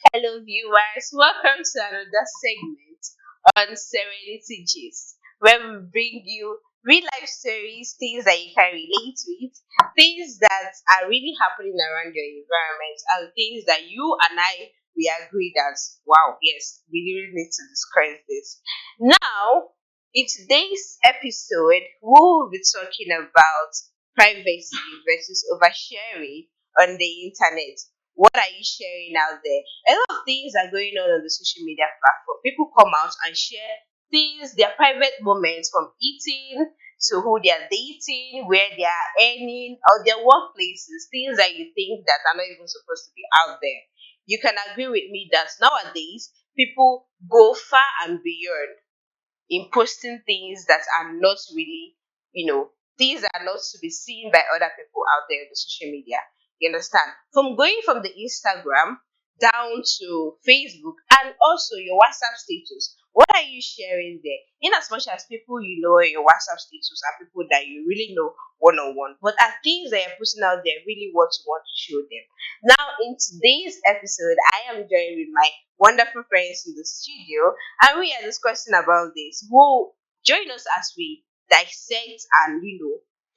Hello, viewers. Welcome to another segment on Serenity Gist, where we bring you real life stories, things that you can relate with, things that are really happening around your environment, and things that you and I we agree that wow, yes, we really need to discuss this. Now, in today's episode, we'll be talking about privacy versus oversharing on the internet. What are you sharing out there? A lot of things are going on the social media platform. People come out and share things, their private moments, from eating to who they are dating, where they are earning, or their workplaces, things that you think that are not even supposed to be out there. You can agree with me that nowadays people go far and beyond in posting things that are not really, things that are not to be seen by other people out there in the social media. You understand? From going from the Instagram down to Facebook and also your WhatsApp status. What are you sharing there? In as much as people you know in your WhatsApp status are people that you really know one on one, but are things that you're putting out there really what you want to show them. Now, in today's episode, I am joined with my wonderful friends in the studio and we are discussing about this. Well, join us as we dissect and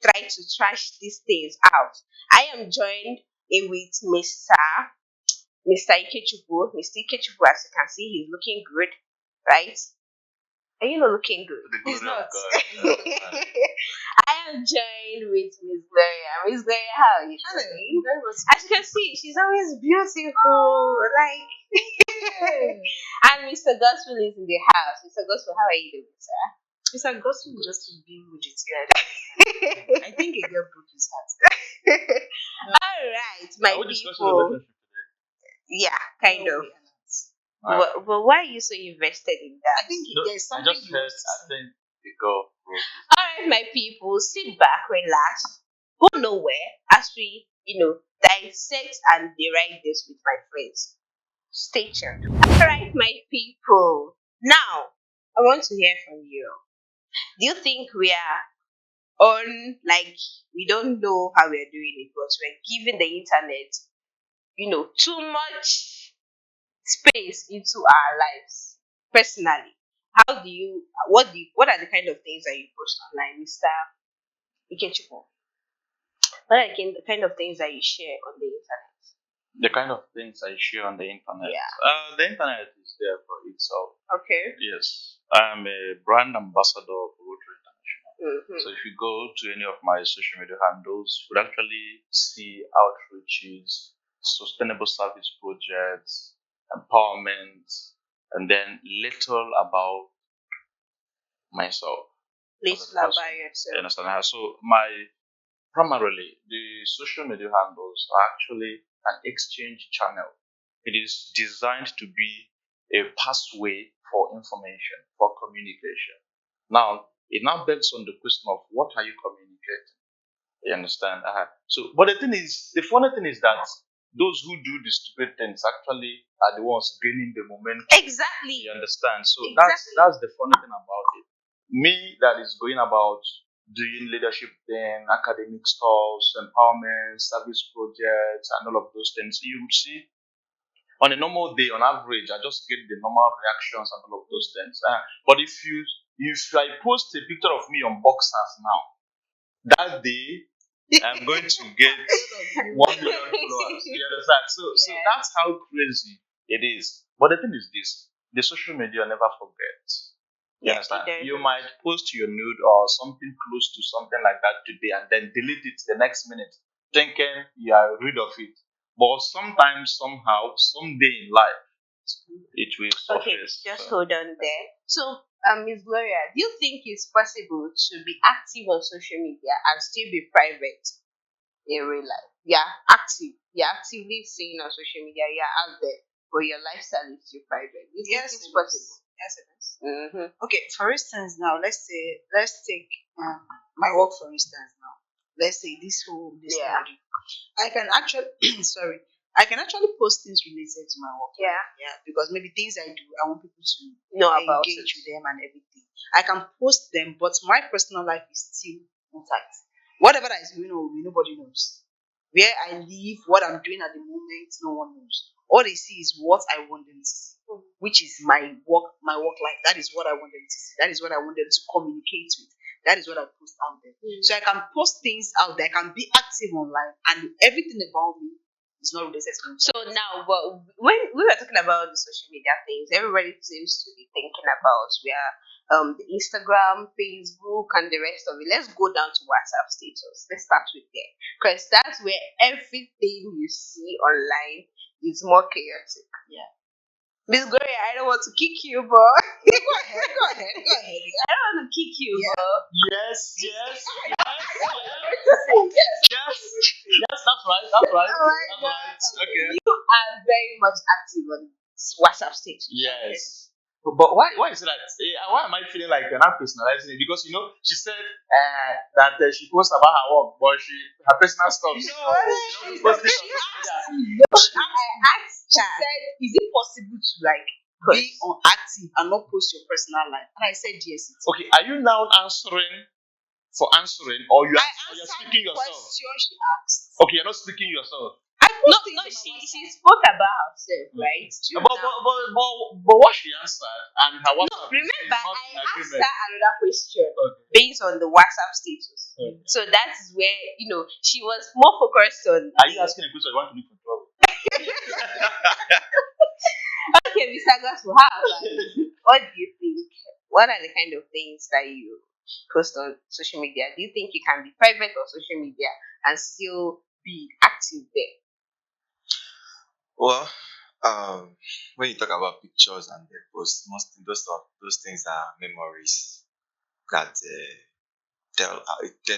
try to trash these things out. I am joined in with Mr. Ikechubu. Mr. Ikechubu, as you can see, he's looking good, right? Are you not looking good? The He's glory not. of God. I am joined with Miss Gloria. Miss Gloria, how are you Hello. doing? Very much. As you can see, she's always beautiful. Like, and Mr. Gospel is in the house. Mr. Gospel, how are you doing, sir? Mr. Gospel just being with it. I think a girl broke his heart. All right, my Are we discussing people. relationship? Yeah, kind No of. way, Anand. But why are you so invested in I that? think No, there's I something just he heard, wants to I say. think the girl broke. All right, my people, sit back, relax, go nowhere as we, dissect and deride this with my friends. Stay tuned. All right, my people. Now, I want to hear from you. Do you think we are on, like, we don't know how we're doing it, but we're giving the internet, too much space into our lives? Personally, what are the kind of things that you post online, Mr. Ikechukwu? What are the kind of things that you share on the internet? The kind of things I share on the internet. Yeah. The internet is there for itself. Okay. Yes. I'm a brand ambassador of Rotary International. Mm-hmm. So if you go to any of my social media handles, you will actually see outreaches, sustainable service projects, empowerment, and then little about myself as a Little person. about You yourself. understand? So my primarily the social media handles are actually an exchange channel. It is designed to be a pathway for information, for communication. Now, it now begs on the question of what are you communicating? You understand? But the funny thing is that those who do the stupid things actually are the ones gaining the momentum. Exactly. You understand? So Exactly. that's the funny thing about it. Me that is going about doing leadership thing, academic stuff, empowerment, service projects, and all of those things. You would see on a normal day, on average, I just get the normal reactions and all of those things. But if I post a picture of me on boxers now, that day I'm going to get 1 million followers. You understand? So Yeah. that's how crazy it is. But the thing is this: the social media never forgets. You Yeah, understand? it You does. might post your nude or something close to something like that today and then delete it the next minute, thinking you are rid of it. But sometimes, somehow, someday in life, it will Okay, surface. just So, hold on there. So, Miss Gloria, do you think it's possible to be active on social media and still be private in real life? Yeah, active. You're actively seeing on social media, you're out there, but your lifestyle is still private. Do you think Yes, it's it is. possible? Yes, it is. Mm-hmm. Okay, for instance, now let's take my work for instance. Now, let's say this whole this thing Yeah. I do. I can actually sorry, I can actually post things related to my work. Yeah. Yeah, because maybe things I do, I want people to Know about engage it. with them and everything. I can post them, but my personal life is still intact. Whatever that is going on with me, nobody knows. Where I live, what I'm doing at the moment, no one knows. All they see is what I want them to see, which is my work life. That is what I want them to see. That is what I want them to communicate with. That is what I post out there. So I can post things out there. I can be active online, and everything about me is not related to me. So now, but when we were talking about the social media things, everybody seems to be thinking about where the Instagram, Facebook, and the rest of it. Let's go down to WhatsApp status. Let's start with there because that's where everything you see online is more chaotic. Yeah. Miss Gloria, I don't want to kick you, but Go ahead. I don't want to kick you, Yeah. but Yes, yes, yes, yes. yes, yes. That's right. That's right. Oh my That's God. right. Okay. You are very much active on WhatsApp status. Yes. But why is it like why am I feeling like you're not personalizing it? Because she said that she posts about her work, but her personal stuff. No, She she doesn't post it she on social asked media. me. She She said, "Is it possible to be active and not post your personal life?" And I said, "Yes, it is." Okay, are you now answering for answering, or I you're answered speaking the yourself? question she asked. Okay, you're not speaking yourself. I No, post things no, on my she WhatsApp. spoke about herself, right? Do you But, understand? but what she answered and her No, WhatsApp remember, is not I in asked agreement. her another question Okay. based on the WhatsApp status. Okay. So that is where she was more focused on. Are you asking a question you want to look for trouble? Okay, Mr. Gospel, how about you? What do you think? What are the kind of things that you post on social media? Do you think you can be private on social media and still be active there? Well, when you talk about pictures and the posts, most those things are memories that tell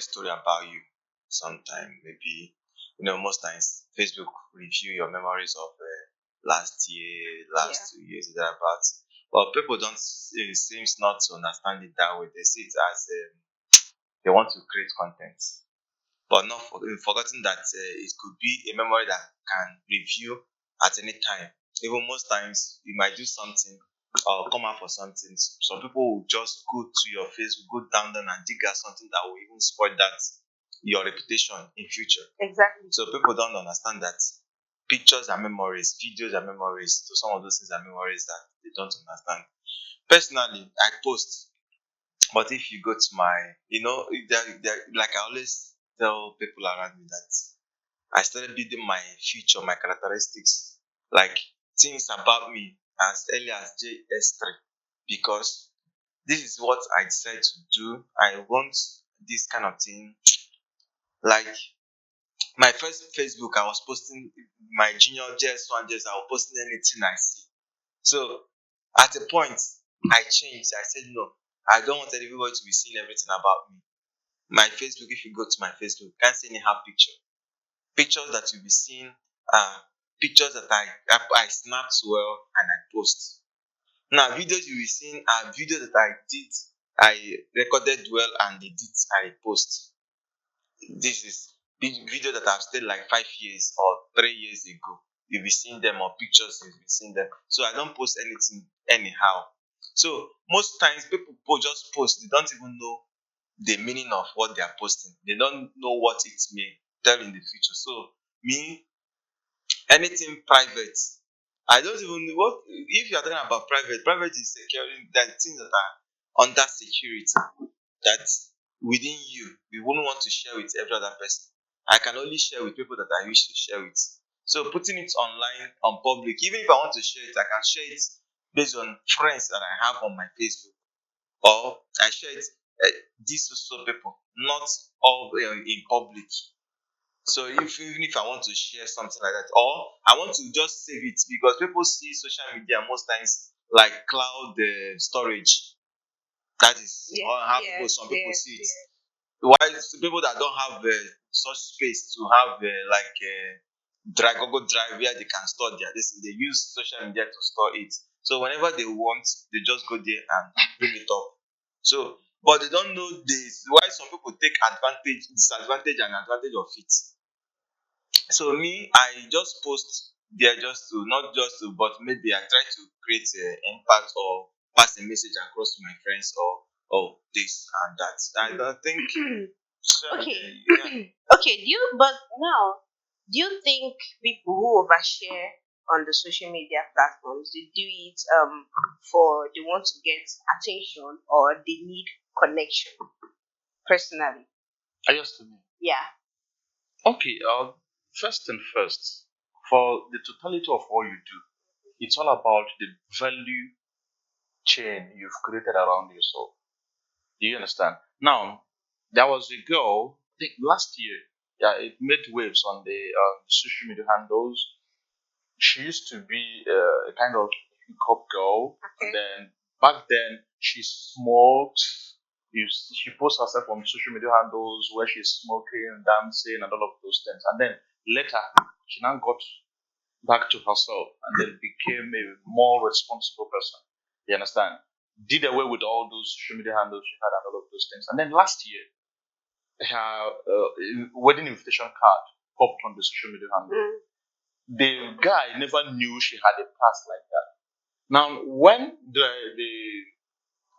story about you. Sometimes maybe most times Facebook review your memories of last year, last 2 years, thereabouts. But people don't seems not to understand it that way. They see it as they want to create content, but not forgetting that it could be a memory that can review at any time. Even most times, you might do something or come out for something. Some people will just go to your Facebook, go down there and dig at something that will even spoil that your reputation in future. Exactly. So people don't understand that pictures are memories, videos are memories. So some of those things are memories that they don't understand. Personally, I post, but if you go to my, like I always tell people around me that I started building my future, my characteristics, like things about me as early as JS3, because this is what I decided to do. I want this kind of thing. Like my first Facebook, I was posting my junior JS1, JS, I was posting anything I see. So at a point, I changed. I said, no, I don't want everybody to be seeing everything about me. My Facebook, if you go to my Facebook, you can't see any half picture. Pictures that you'll be seeing are pictures that I snapped well and I post. Now, videos you'll be seeing are videos that I recorded well and I post. This is video that I've stayed like 5 years or 3 years ago. You'll be seeing them, or pictures you'll be seeing them. So I don't post anything anyhow. So most times people just post, they don't even know the meaning of what they are posting. They don't know what it may tell in the future. So me, anything private, I don't even know what. If you are talking about private is securing that things that are under security, that within you wouldn't want to share with every other person. I can only share with people that I wish to share with. So putting it online on public, even if I want to share it, I can share it based on friends that I have on my Facebook, or I share it these social people, not all in public. So even if I want to share something like that, or I want to just save it, because people see social media most times like cloud storage. That is how some people see it. Why people that don't have such space to have like Google Drive where they can store this, they use social media to store it. So whenever they want, they just go there and bring it up. So, but they don't know this. Why some people take disadvantage and advantage of it. So me, I just post there just to, not just to, but maybe I try to create an impact or pass a message across to my friends, or this and that. I don't think. Okay. Yeah. Okay. But now, do you think people who overshare on the social media platforms, they do it for they want to get attention or they need connection. Personally, I used to me. yeah. Okay, first and first, for the totality of all you do, it's all about the value chain you've created around yourself. Do you understand? Now, there was a girl, I think last year, yeah, it made waves on the social media handles. She used to be a kind of hip-hop girl, Okay. and then back then she smoked. She posts herself on social media handles where she's smoking, dancing, and all of those things. And then later, she now got back to herself and then became a more responsible person. You understand? Did away with all those social media handles she had and all of those things. And then last year, her wedding invitation card popped on the social media handle. Mm. The guy never knew she had a past like that. Now, when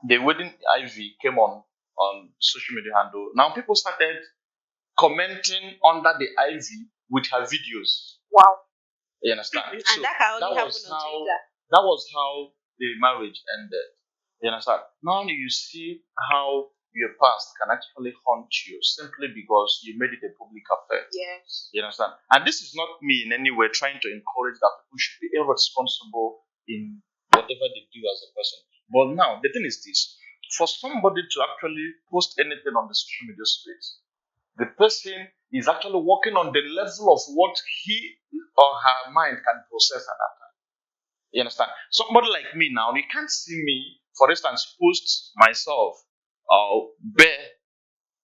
the wedding ivy came on social media handle, now people started commenting under the ivy with her videos. Wow. You understand? And So that can only that happen was on how Twitter. that was how the marriage ended. You understand? Now you see how your past can actually haunt you simply because you made it a public affair. Yes. You understand? And this is not me in any way trying to encourage that people should be irresponsible in whatever they do as a person. But now the thing is this: for somebody to actually post anything on the social media space, the person is actually working on the level of what he or her mind can process at that time. You understand? Somebody like me now, you can't see me, for instance, post myself bare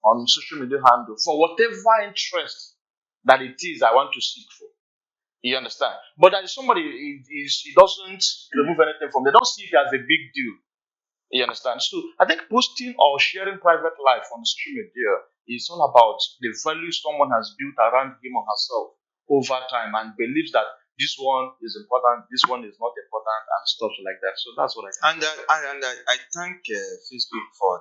on social media handle for whatever interest that it is I want to seek for. You understand? But there is somebody he doesn't remove anything from. They don't see it as a big deal. You understand? So I think posting or sharing private life on social media is all about the value someone has built around him or herself over time and believes that this one is important, this one is not important, and stuff like that. So that's what I think. And I thank Facebook for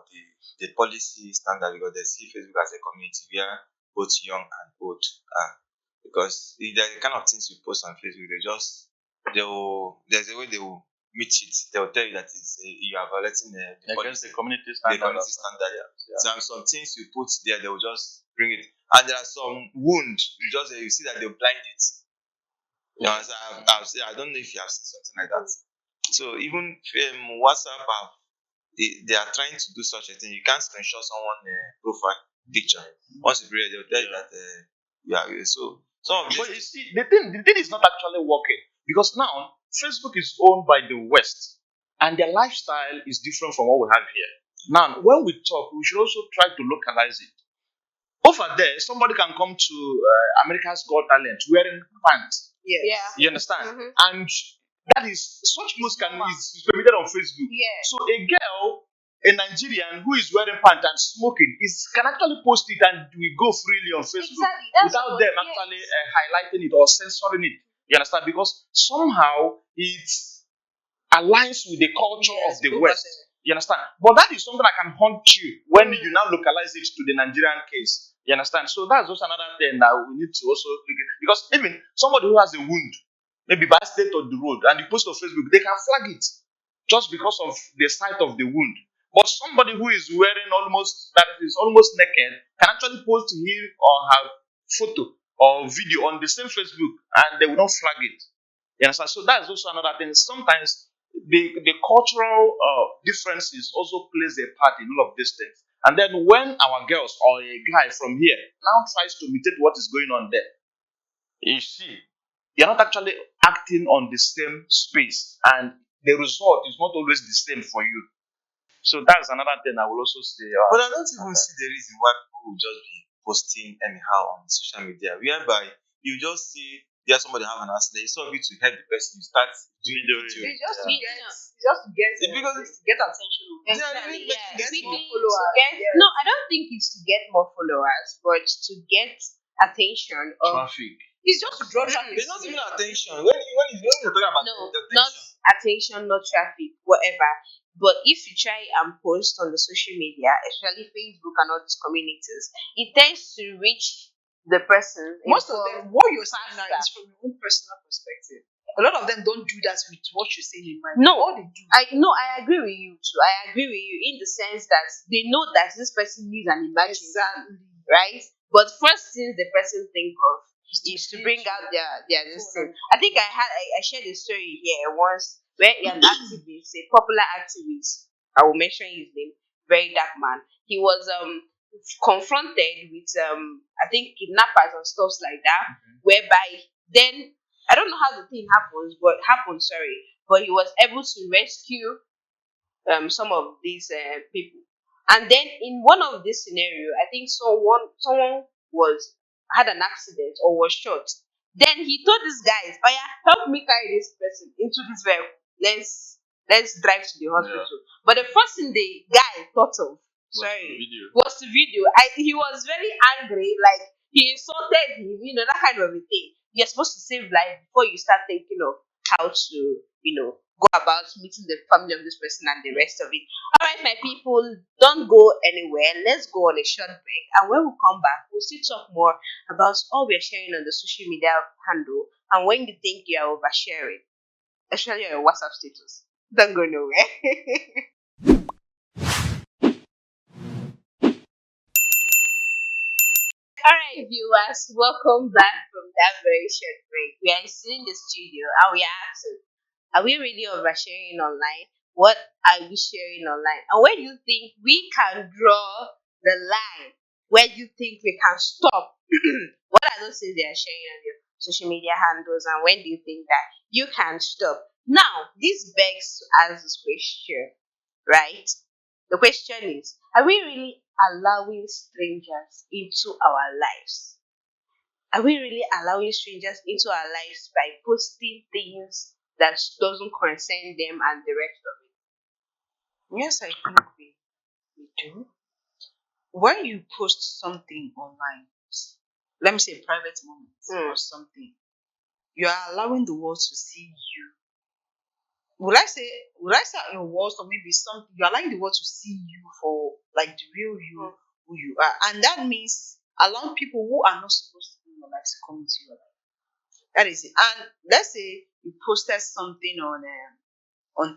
the policy standard, because they see Facebook as a community where both young and old are. Because there are the kind of things you post on Facebook, there's a way they will meet it. They will tell you that you are violating the Against policy, the community the standard. community standard. Yeah. Some things you put there, they will just bring it. And there are some wound, you see that they'll blind it. You know, as I don't know if you have seen something like that. So even WhatsApp app, they are trying to do such a thing. You can't screenshot someone profile picture. Once you read, they'll tell you that so some of But these you see, the thing is not actually working because now Facebook is owned by the West and their lifestyle is different from what we have here. Now, when we talk, we should also try to localize it. Over there, somebody can come to America's Got Talent wearing pants. Yes. Yeah. You understand? Mhm. And that is such posts is permitted on Facebook. Yeah. So a girl, a Nigerian who is wearing pants and smoking, can actually post it and we go freely on Facebook Exactly. That's without what, them yes. actually highlighting it or censoring it. You understand? Because somehow it aligns with the culture Yes, of the over West. there. You understand? But that is something that can haunt you when you now localize it to the Nigerian case. You understand? So that's also another thing that we need to also look at. Because even somebody who has a wound, maybe by state of the road, and you post on Facebook, they can flag it just because of the sight of the wound. But somebody who is wearing that is almost naked can actually post him or her photo or video on the same Facebook and they will not flag it. You understand? So that's also another thing. Sometimes the cultural differences also plays a part in all of these things. And then when our girls or a guy from here now tries to imitate what is going on there, you see, you're not actually acting on the same space, and the result is not always the same for you. So that's another thing I will also say. But I don't even see the reason why people will just be posting anyhow on social media, whereby you just see there's somebody have an accident, instead of you to help the person, you start doing Video. video. It's just to Yeah. get, it's just to get, Because to get attention. they are Exactly. really Yeah. making more Really followers. to get, Yes. no, I don't think it's to get more followers, but to get attention of Traffic. It's just to draw traffic. It's not even attention. When you're talking about no, the not attention, attention, not traffic, whatever. But if you try and post on the social media, especially Facebook and all these communities, it tends to reach the person Most of informed them, what you're saying now faster. is from your own personal perspective. A lot of them don't do that with what you're saying in mind. No. All they do. I agree with you too. I agree with you in the sense that they know that this person needs an emergency, Exactly. right? But first things the person think of is to Is bring to- out their this Phone thing. and- I think I shared a story here once where an activist, a popular activist, I will mention his name, very dark man. He was confronted with I think kidnappers and stuff like that, whereby then I don't know how the thing happened, sorry, but he was able to rescue some of these people. And then in one of this scenario, I think someone was had an accident or was shot. Then he told these guys, "Oh yeah, help me carry this person into this vehicle. Let's drive to the hospital." But the first thing the guy thought of, was the video. He was very angry, like he insulted him, that kind of a thing. You're supposed to save life before you start thinking of how to, go about meeting the family of this person and the rest of it. All right, my people, don't go anywhere. Let's go on a short break. And when we come back, we'll still talk more about all we're sharing on the social media handle and when you think you are oversharing, especially on your WhatsApp status. Don't go nowhere. All right, viewers, welcome back from that very short break. We are still in the studio and we are asking, are we really oversharing online? What are we sharing online? And where do you think we can draw the line? Where do you think we can stop? What are those things they are sharing on your social media handles? And when do you think that you can stop? Now, this begs to ask this question, right? The question is, are we really allowing strangers into our lives? Are we really allowing strangers into our lives by posting things that doesn't concern them and the rest of it? Yes, I think we do. When you post something online, let me say a private moment or something, you are allowing the world to see you. Would I say in words or maybe something you're allowing the world to see you for like the real you, who you are. And that means allowing people who are not supposed to be in your life to come into your life. That is it. And let's say you posted something on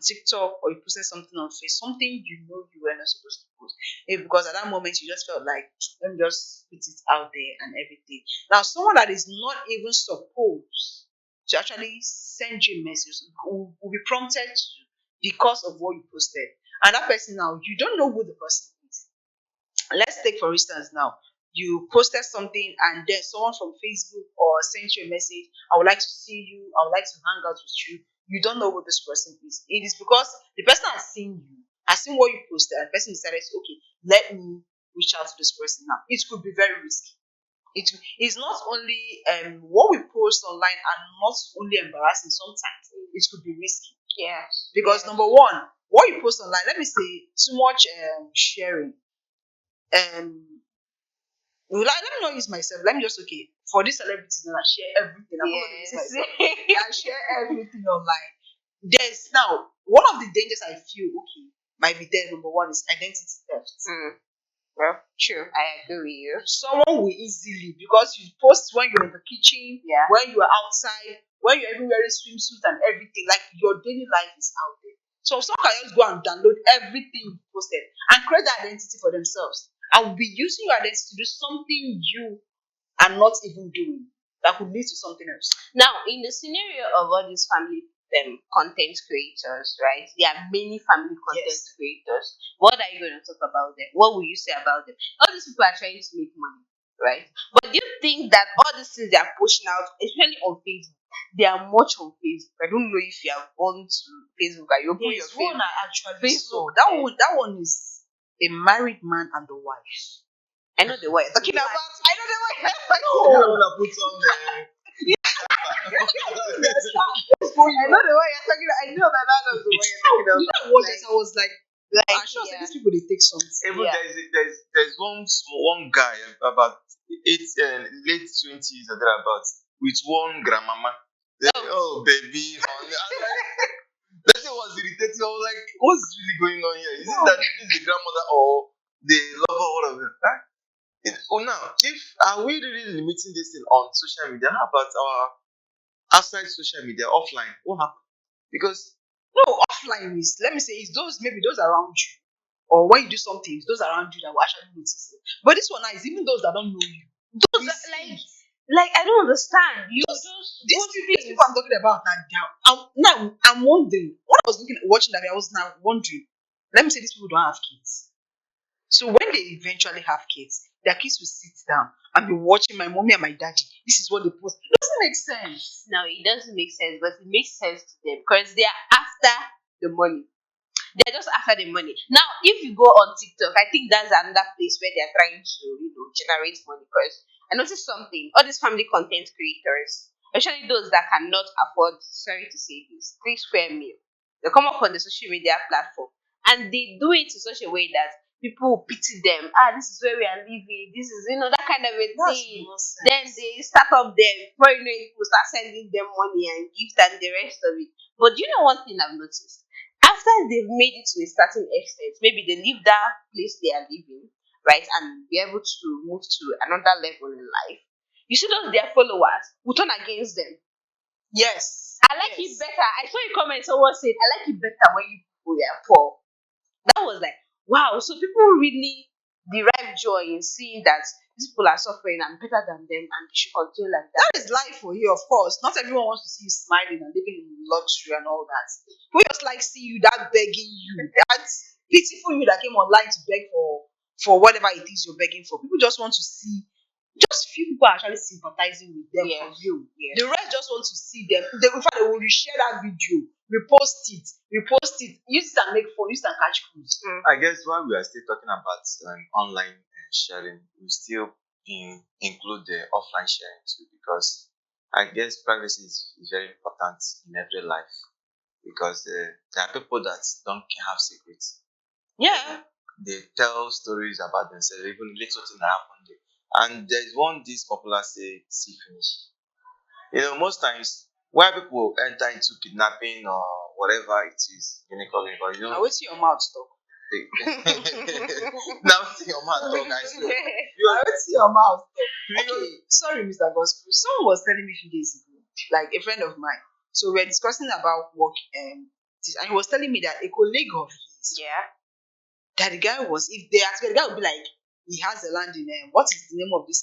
TikTok or you posted something on Facebook, something you know you were not supposed to post. Maybe because at that moment you just felt like, let me just put it out there and everything. Now, someone that is not even supposed to actually send you a message will be prompted to because of what you posted. And that person now, you don't know who the person is. Let's take for instance now, you posted something and then someone from Facebook or sent you a message, I would like to see you, I would like to hang out with you. You don't know who this person is. It is because the person has seen you, has seen what you posted, and the person decided, okay, let me reach out to this person now. It could be very risky. It is not only what we post online are not only embarrassing, sometimes it could be risky. Yes. Because number one, what you post online, let me say too much sharing. Let me not use myself. Let me just for these celebrities and I share everything. I'm not gonna use myself. I share everything online. There's now one of the dangers I feel might be there. Number one is identity theft. Well, true. I agree with you. Someone will easily, because you post when you're in the kitchen, when you are outside, when you're even wearing swimsuit and everything, like your daily life is out there. So someone can just go and download everything you posted and create that identity for themselves. And will be using your identity to do something you are not even doing that could lead to something else. Now, in the scenario of all these family content creators, right? There are many family content creators. What are you going to talk about them? What will you say about them? All these people are trying to make money, right? But do you think that all these things they are pushing out, especially on Facebook, they are much on Facebook? I don't know if you have gone to Facebook and you open your There's one Facebook. I actually saw. That one is a married man and the wife. I know the one you're talking about. I know the one you're talking You about. don't wanna put on I know the one you're talking about. I know that was the one you're talking about. You know what? I was like, I'm sure yeah. these people they take something. Even Yeah. there's one guy about late 20s or thereabouts with one grandmama. Oh baby, honey. That thing was irritating. I was like, what's really going on here? Is it that this is the grandmother or the lover, one of them? Huh? Now, if are we really limiting this thing on social media? How about outside social media, offline, what happened? Because No, offline is, let me say, it's those, maybe those around you. Or when you do something, it's those around you that will actually notice it. But this one now is even those that don't know you. Those They are see it. like I don't understand. You Those- just These post people, these things. people I'm talking about are down. Now I'm wondering. When I was watching that, I was now wondering. Let me say these people don't have kids. So when they eventually have kids, their kids will sit down and be watching my mommy and my daddy. This is what they post. It doesn't make sense. Now it doesn't make sense, but it makes sense to them because they are after the money. They're just after the money. Now, if you go on TikTok, I think that's another place where they're trying to, generate money. Because I noticed something. All these family content creators, especially those that cannot afford, sorry to say this, 3 square meal, they come up on the social media platform and they do it in such a way that people will pity them. Ah, this is where we are living. This is, that kind of a That's thing. nonsense. Then they start up there, before you know it, people start sending them money and gift and the rest of it. But do you know one thing I've noticed? After they've made it to a certain extent, maybe they leave that place they are living, right, and be able to move to another level in life. You see those their followers will turn against them. Yes. I like Yes. it better. I saw a comment someone said, I like it better when you people were poor. That was like, wow. So people really derive joy in seeing that these people are suffering and better than them and they should continue like that. That is life for you, of course. Not everyone wants to see you smiling and living in luxury and all that. We just like see you that begging you, that pitiful you that came online to beg for whatever it is you're begging for. People just want to see. Just few people are actually sympathizing with them for Yes. you. Yes. The rest just want to see them. In fact, they will reshare that video, repost it, use it and make fun, use it and catch cruise. I guess while we are still talking about online sharing, we still include the offline sharing too, because I guess privacy is very important in every life, because there are people that don't have secrets. Yeah. They tell stories about themselves, even little thing that happened there. And there's one this popular say, see finish. Most times why people enter into kidnapping or whatever it is, unicorn, Now wait till your mouth stop. now see your man talk, I swear. Now wait till your mouth stop. Because Okay, sorry, Mr. Gospel. Someone was telling me a few days ago, like a friend of mine. So we were discussing about work, and he was telling me that a colleague of his, Yeah. that the guy was, if they ask, the guy would be like, he has a land in what is the name of this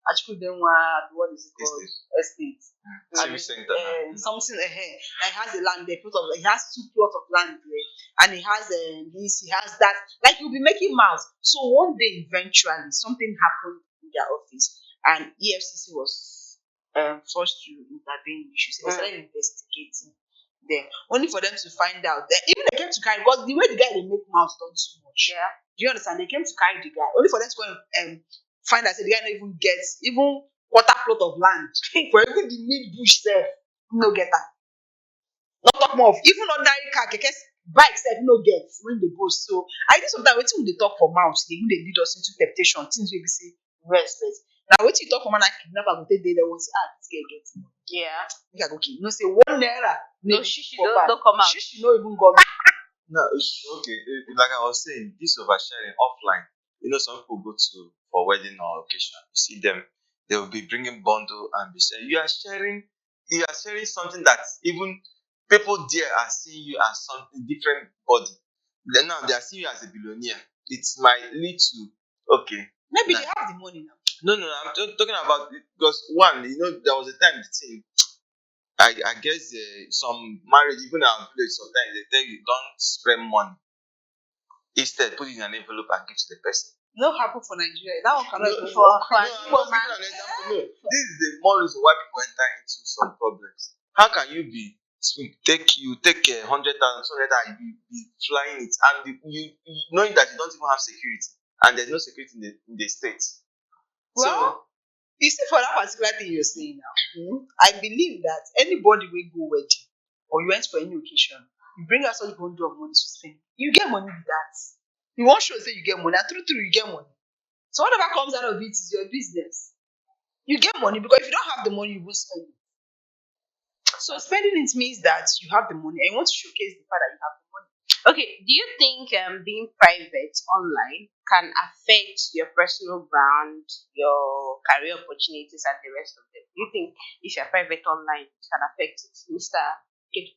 Achikudenwa, what is it called? Estate. civic center. Something ahead. And he has a land there, he has 2 plots of land there, and he has this, he has that. Like he'll be making mouths. So one day, eventually, something happened in their office, and EFCC was forced to intervene. They started investigating them, only for them to find out that even they came to carry, because the way the guy they make mouths done too much. Yeah. Do you understand? They came to carry the guy, only for them to go and find out that the guy not even gets even quarter plot of land for even the mid bush self, no get am. Not talk more of even ordinary car, keke, bike self no get when they go. So I think sometimes wetin we dey talk for mouth dey even dey lead us into temptation, things wey be say respect. Now wetin you talk for man and kidnapper go take dey there, say this girl get money. Yeah. Make I go kill. You know say 1 naira No shishi don't come out. Shishi no even go back. No, okay. Like I was saying, this oversharing offline. Some people go to for wedding or occasion. You see them, they will be bringing bundle and be saying, You are sharing something that even people there are seeing you as something different body. Then now they are seeing you as a billionaire. It might lead to okay. Maybe Nah. they have the money now. No. I'm talking about it because one, there was a time the thing. I guess some marriage, even in our village, sometimes they tell you don't spend money. Instead, put it in an envelope and give to the person. No happen for Nigeria. That one cannot even for- work. for- I'm just giving an example. No, this is the more reason why people enter into some problems. How can you take 100,000, 200,000, you be flying it, and you knowing that you don't even have security, and there's no security in the states. Well, you see, for that particular thing you're saying now, I believe that anybody will go wedding or you went for any occasion, you bring out such bundle of money to spend, you get money with that. You won't show say you get money, and through you get money. So whatever comes out of it is your business. You get money because if you don't have the money, you won't spend it. So spending it means that you have the money and you want to showcase the fact that you have the money. Okay, do you think being private online can affect your personal brand, your career opportunities, and the rest of them? Do you think if you're private online, it can affect it, Mister? Kid,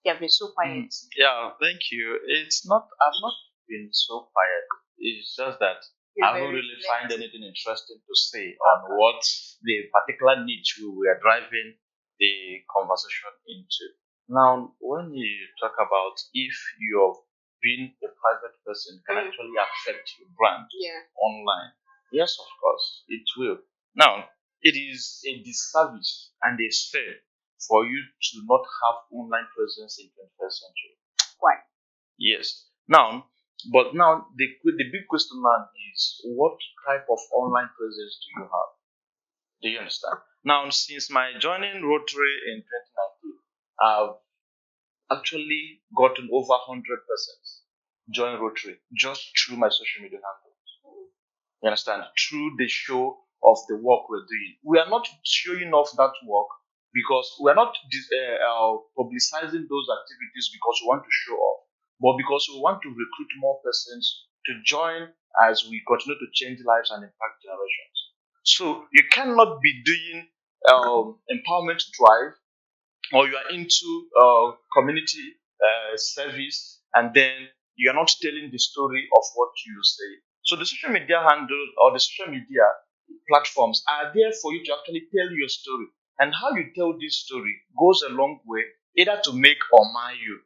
you have been so quiet. Yeah, thank you. It's not. I've not been so quiet. It's just that You're I haven't very really find reflective. anything interesting to say on what the particular niche we were driving the conversation into. Now, when you talk about if you're being a private person can actually affect your brand Yeah. online, yes, of course, it will. Now, it is a disservice and a sin for you to not have online presence in 21st century. Why? Yes. Now, but now the big question now is what type of online presence do you have? Do you understand? Now, since my joining Rotary in 2019, I've actually gotten over 100% join Rotary just through my social media handle. You understand? Through the show of the work we're doing. We are not showing off that work because we are not publicizing those activities because we want to show off, but because we want to recruit more persons to join as we continue to change lives and impact generations. So you cannot be doing empowerment drive or you are into community service and then you are not telling the story of what you say. So the social media handle or the social media platforms are there for you to actually tell your story. And how you tell this story goes a long way, either to make or mar you.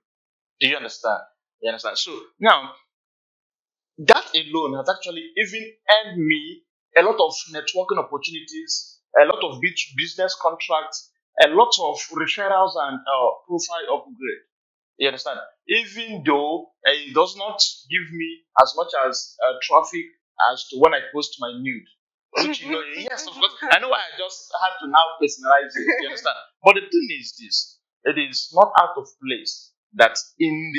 Do you understand? You understand? So now that alone has actually even earned me a lot of networking opportunities, a lot of business contracts, a lot of referrals and profile upgrade. You understand? Even though it does not give me as much as traffic as to when I post my nude. Which yes, of course. I know why I just had to now personalize it. You understand? But the thing is this: it is not out of place that in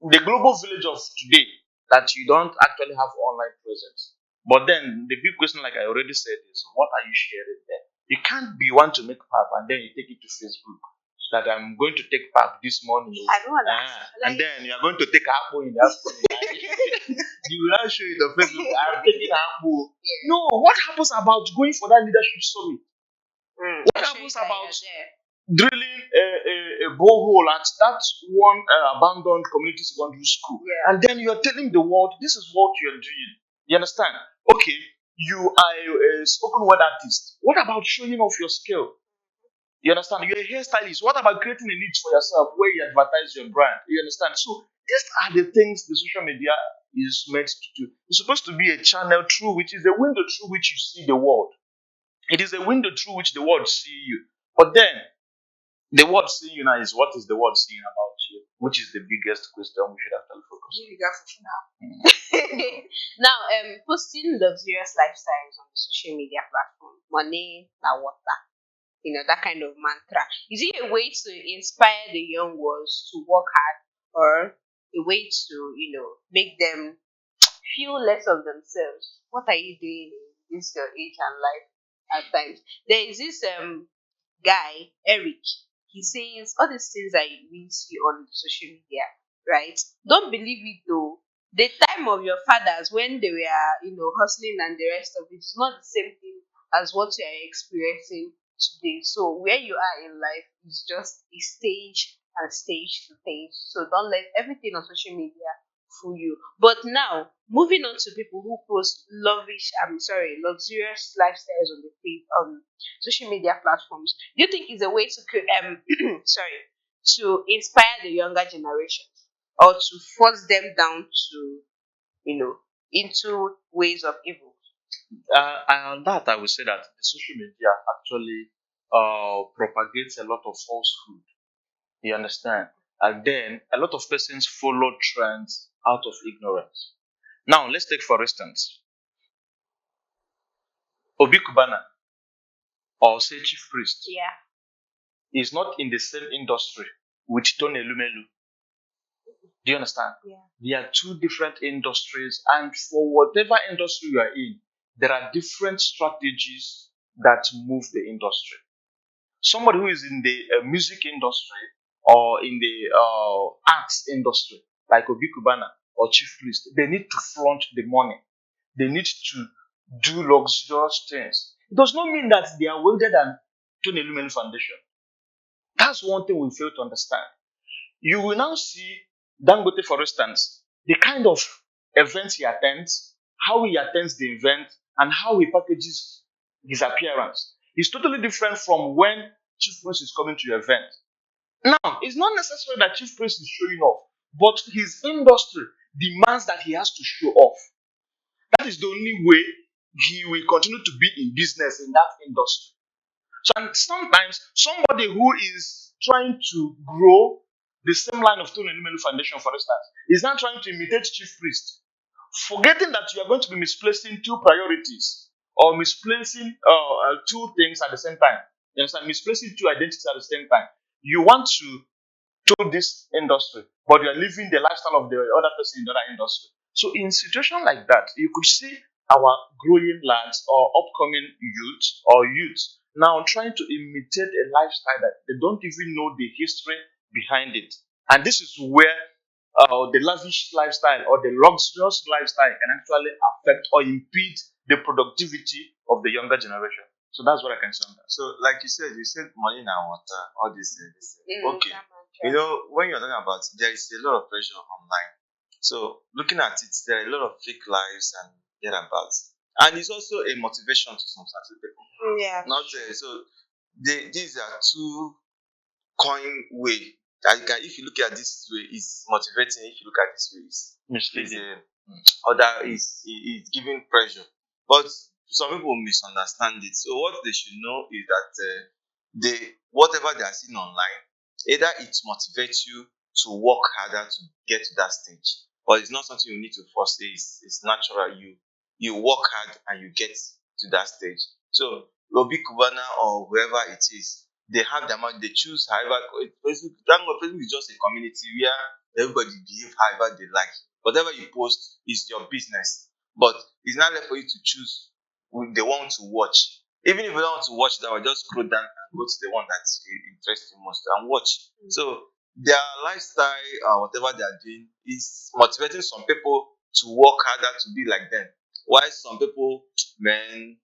the global village of today that you don't actually have online presence. But then the big question, like I already said, is what are you sharing there? You can't be one to make pap and then you take it to Facebook that I'm going to take pap this morning. I don't want And then you are going to take apple in the afternoon. You will not show it on Facebook. I'm taking apple. No, what happens about going for that leadership summit? What happens about drilling a borehole at that one abandoned community secondary school? Yeah. And then you're telling the world this is what you're doing. You understand? Okay, you are a spoken word artist. What about showing off your skill? You understand? You're a hairstylist. What about creating a niche for yourself where you advertise your brand? You understand? So these are the things the social media is meant to do. It's supposed to be a channel through which is a window through which you see the world. It is a window through which the world see you. But then the world seeing you now is what is the world seeing about you, which is the biggest question we should actually focus on. Now, posting luxurious lifestyles on the social media platform, money, now water, that kind of mantra. Is it a way to inspire the young ones to work hard, or a way to, make them feel less of themselves? What are you doing in this your age and life at times? There is this guy, Eric. He says all these things that we see on social media, right? Don't believe it though. The time of your fathers when they were, hustling and the rest of it is not the same thing as what you are experiencing today. So where you are in life is just a stage and stage to things. So don't let everything on social media fool you. But now, moving on to people who post luxurious lifestyles on the social media platforms. Do you think it's a way to to inspire the younger generations or to force them down to, into ways of evil? And on that, I would say that the social media actually propagates a lot of falsehood. You understand? And then a lot of persons follow trends out of ignorance. Now, let's take for instance Obi Kubana or say Chief Priest Yeah. is not in the same industry with Tony Lumelu. Do you understand? Yeah. They are two different industries, and for whatever industry you are in, there are different strategies that move the industry. Somebody who is in the music industry or in the arts industry, like Obi Kubana or Chief Priest, they need to flaunt the money. They need to do luxurious things. It does not mean that they are wealthier than Tony Elumelu Foundation. That's one thing we fail to understand. You will now see Dangote, for instance, the kind of events he attends, how he attends the event, and how he packages his appearance. Is totally different from when Chief Priest is coming to your event. Now, it's not necessary that Chief Priest is showing off, but his industry demands that he has to show off. That is the only way he will continue to be in business in that industry. So, and sometimes somebody who is trying to grow the same line of Tony Elumelu Foundation, for instance, is now trying to imitate Chief Priest, forgetting that you are going to be misplacing two priorities or misplacing two things at the same time. You understand? Misplacing two identities at the same time. You want to to this industry, but you are living the lifestyle of the other person in the other industry. So in situation like that, you could see our growing lads or upcoming youths now trying to imitate a lifestyle that they don't even know the history behind it. And this is where the lavish lifestyle or the luxurious lifestyle can actually affect or impede the productivity of the younger generation. So that's what I can say on that. So, like you said money and water, all these things. Okay. You know, when you're talking about, there is a lot of pressure online. So, looking at it, there are a lot of fake lives and thereabouts. And it's also a motivation to some certain people. Yeah. Not so these are two coin way. Like, if you look at this way, it's motivating. If you look at this way, it's Misleading. other is giving pressure. But some people misunderstand it. So what they should know is that they whatever they are seeing online, either it motivates you to work harder to get to that stage, but it's not something you need to force. It's natural. You work hard and you get to that stage. So Obi Kubana or whoever it is, they have their mind. They choose however. Facebook is just a community where everybody behave however they like. Whatever you post is your business, but it's not left for you to choose who they want to watch. Even if you don't want to watch that, just scroll down and go to the one that's interesting most and watch. So their lifestyle or whatever they are doing is motivating some people to work harder to be like them. While some people, man,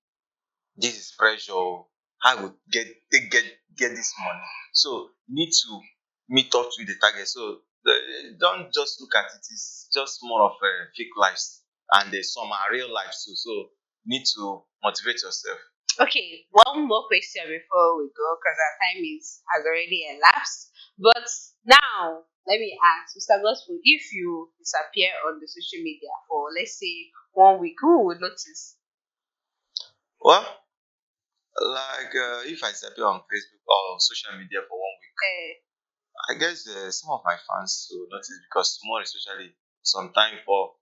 this is pressure. How would get this money? So you need to meet up with the target. So don't just look at it. It's just more of a fake lives, and there's some are real lives too. So you need to motivate yourself. Okay, one more question before we go because our time has already elapsed. But now, let me ask, Mr. Gospel, if you disappear on the social media for, let's say, 1 week, who would notice? Well, like if I disappear on Facebook or social media for 1 week, I guess some of my fans will notice because more especially sometime for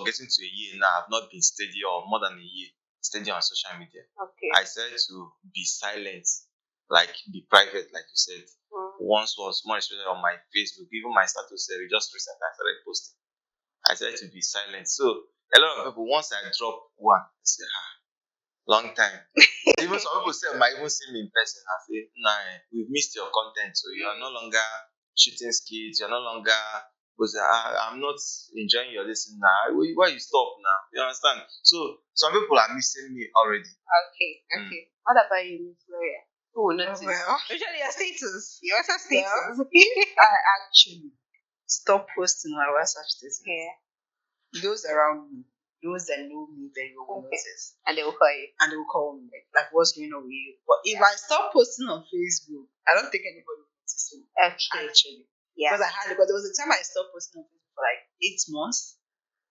getting to a year now, I've not been steady or more than a year steady on social media. Okay. I started to be silent, like be private, like you said. Once was more especially on my Facebook, even my status we just recently I started posting. I started to be silent. So a lot of people once I drop one, they say, long time. Even some people say might even see me in person and say, nah, we've missed your content. So you are no longer shooting skits, you're no longer because I'm not enjoying your listening now. Why you stop now? You understand? So some people are missing me already. Okay. What about you, Miss Gloria? Who will notice? Well, Usually your status. Your WhatsApp status. I actually stop posting my WhatsApp status. Yeah. Those around me, those that know me, they will notice. And they will call you. And they will call me like what's going on with you. But if I stop posting on Facebook, I don't think anybody will notice me. Okay. Actually. Yeah. Because there was a time I stopped posting on Facebook for like 8 months.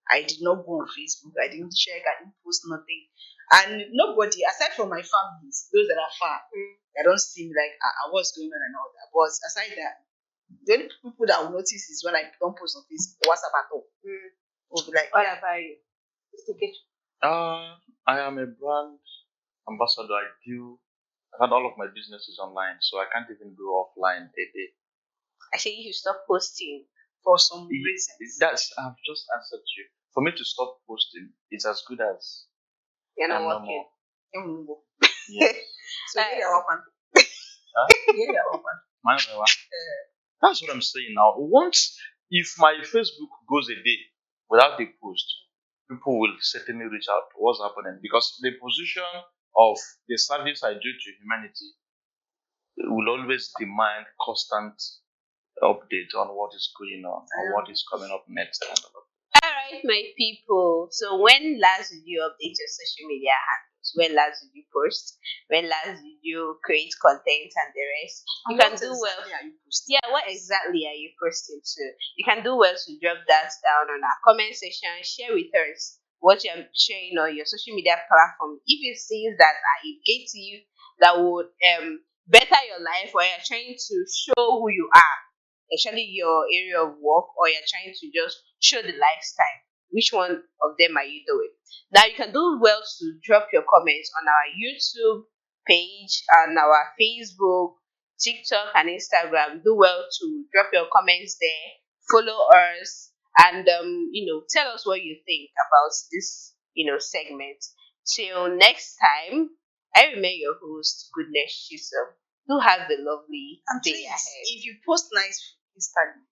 I did not go on Facebook. I didn't check. I didn't post nothing. And nobody, aside from my families, those that are far, they don't see me like what's going on and all that. But aside that, the only people that will notice is when I don't post on Facebook, WhatsApp at all. Will be like, what about you? I am a brand ambassador. I've had all of my businesses online, so I can't even go offline a day. I say you stop posting. for some reasons. I've just answered you. For me to stop posting, it's as good as You're not I'm no working. more. Yes. So you're open. Huh? You're open. Mine were That's what I'm saying now. Once, if my Facebook goes a day without a post, people will certainly reach out to what's happening, because the position of the service I do to humanity will always demand constant update on what is going on or what is coming up next. Alright, my people. So when last did you update your social media handles? When last did you post? When last did you create content and the rest? You can do well. Are you posting? Yeah, what exactly are you posting to? You can do well to drop that down on our comment section. Share with us what you're sharing on your social media platform. If it things that are engaging to you, that would better your life, or you're trying to show who you are, especially your area of work, or you're trying to just show the lifestyle. Which one of them are you doing? Now you can do well to drop your comments on our YouTube page and our Facebook, TikTok, and Instagram. Do well to drop your comments there. Follow us, and tell us what you think about this segment. Till next time, I remain your host, Goodness Chisholm. Do have a lovely And day please, ahead. if you post nice food, Instagram.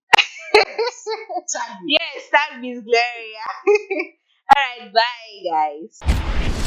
Tag me. Yes, that Miss Gloria. All right, bye, guys.